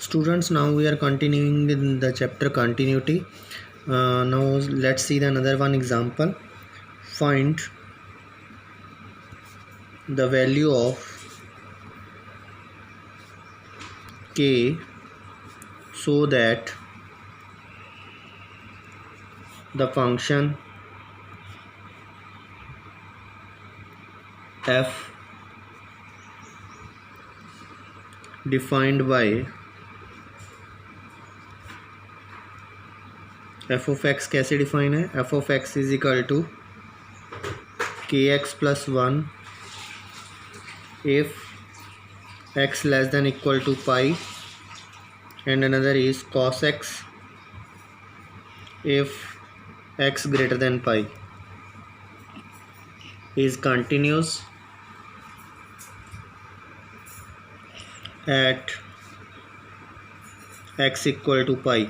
Students, now we are continuing with the chapter continuity. Now let's see the another one example. Find the value of k so that the function f defined by f of x कैसे define है? f of x is equal to kx plus 1 if x less than equal to pi, and another is cos x if x greater than pi, is continuous at x equal to pi.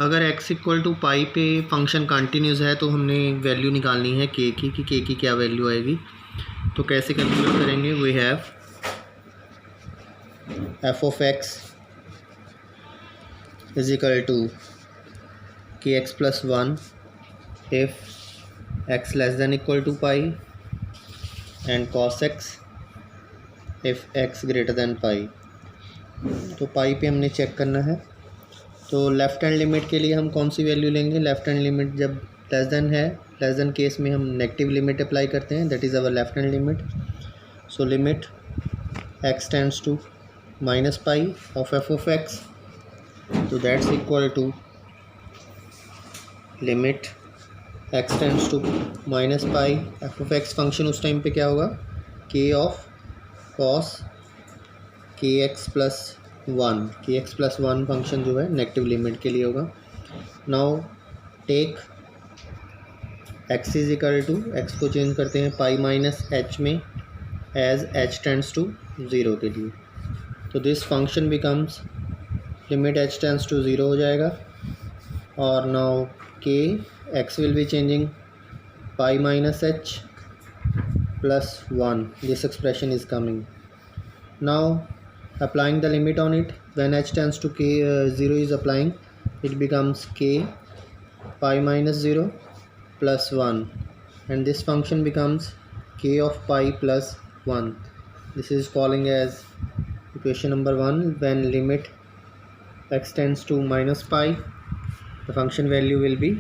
अगर x equal to pi पे function continuous है तो हमने value निकालनी है k की कि k की क्या वैल्यू आएगी. तो कैसे कैलकुलेट करेंगे? We have f of x is equal to kx plus 1 if x less than equal to pi and cos x if x greater than pi. तो पाई पे हमने चेक करना है. तो लेफ़्ट हैंड लिमिट के लिए हम कौन सी वैल्यू लेंगे? लेफ़्ट हैंड लिमिट जब लेस देन है, लेस देन केस में हम नेगेटिव लिमिट अप्लाई करते हैं, that is our left hand limit. So limit x tends to minus pi of f of x, तो that's equal to limit x tends to minus pi f of x. Function उस time पे क्या होगा? k of cos kx plus 1. kx plus 1 function जो है negative limit के लिए होगा. Now take x is equal to, x को चेंज करते हैं पाई माइनस h में एज h टेंड्स टू 0 के लिए. तो this function becomes limit h tends to 0 हो जाएगा. और now k x will be changing pi minus h plus 1. This expression is coming. Now applying the limit on it, when h tends to k 0 is applying, it becomes k pi minus 0 plus 1, and this function becomes k of pi plus 1. This is calling as equation number 1. When limit x tends to minus pi, the function value will be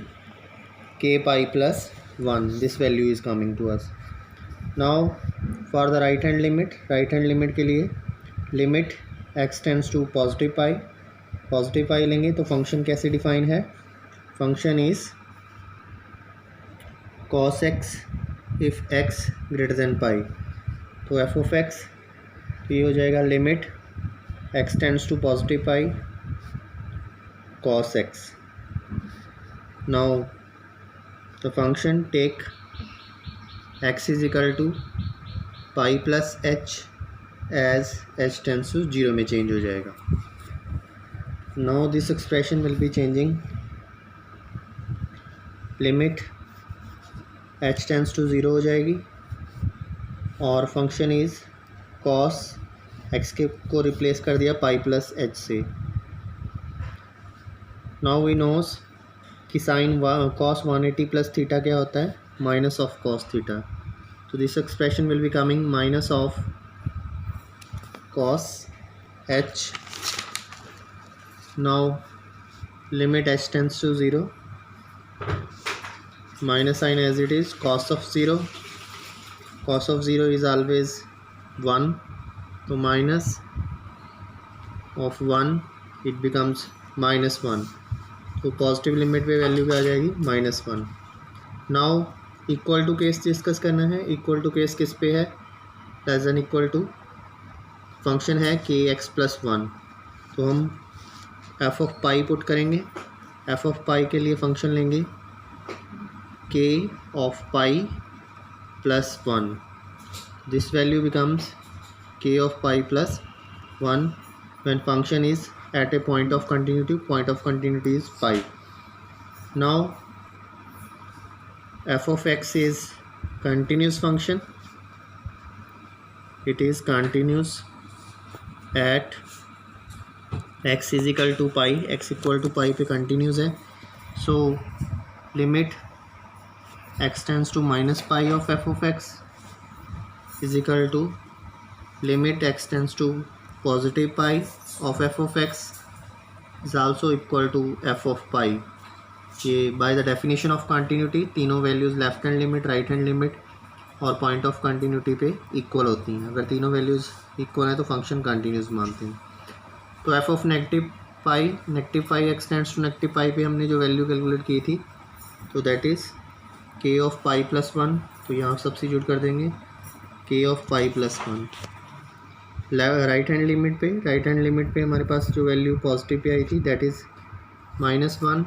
k pi plus 1. This value is coming to us. Now for the right hand limit के लिए limit x tends to positive pi लेंगे. तो function कैसे define है? Function is cos x if x greater than pi. तो f of x ये हो जाएगा limit x tends to positive pi cos x. Now the function take x is equal to pi plus h as h tends to 0 में change हो जाएगा. Now this expression will be changing limit h tends to 0 हो जाएगी और function is cos x के को replace कर दिया पाई प्लस h से. नाउ वी नोस कि साइन cos 180 प्लस थीटा क्या होता है? Minus of cos theta. तो this expression will be coming minus of cos h. Now limit h tends to 0, minus sign as it is. Cos of 0 is always 1, so minus of 1 it becomes minus 1. तो positive limit पे value क्या आ जाएगी? Minus 1. Now equal to case discuss करना है. Equal to case किस पे है? Less than equal to function है के एक्स प्लस 1. तो हम एफ ऑफ पाई पुट करेंगे. एफ ऑफ पाई के लिए फंक्शन लेंगे k of pi plus 1. This value becomes k of pi plus 1 when function is at a point of continuity. Point of continuity is pi. Now f of x is continuous function. It is continuous at x is equal to pi, x equal to pi पे continuous है. So limit x tends to minus pi of f of x is equal to limit x tends to positive pi of f of x is also equal to f of pi. ये by the definition of continuity तीनों values left hand limit, right hand limit और point of continuity पे इक्वल होती हैं. अगर तीनों values equal हैं तो फंक्शन कंटिन्यूस मानते हैं. तो f of negative pi x tends to negative pi पे हमने जो वैल्यू कैलकुलेट की थी तो that is k of pi plus one. तो यहाँ सब्स्टिट्यूट कर देंगे k of pi plus one. Right hand limit पे हमारे पास जो वैल्यू पॉजिटिव पे आई थी दैट इज़ माइनस वन.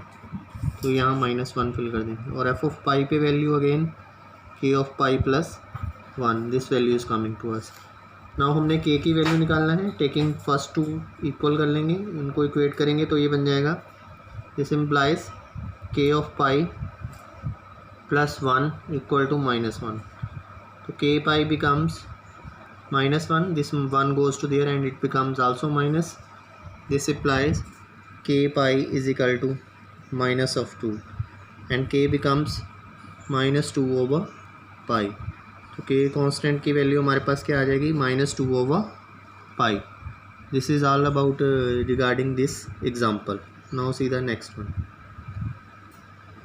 तो यहाँ माइनस वन फिल कर देंगे. और एफ ऑफ पाई पे value again K of pi plus one. This value is coming to us. Now हमने के की वैल्यू निकालना है. टेकिंग फर्स्ट टू इक्वल कर लेंगे, इनको इक्वेट करेंगे तो ये बन जाएगा. This implies K of pi plus one equal to minus one. तो K pi becomes minus 1, this 1 goes to there and it becomes also minus. This implies k pi is equal to minus of 2 and k becomes minus 2 over pi. तो k constant की value हमारे पास क्या आ जाएगी, minus 2 over pi. This is all about regarding this example. Now see the next one.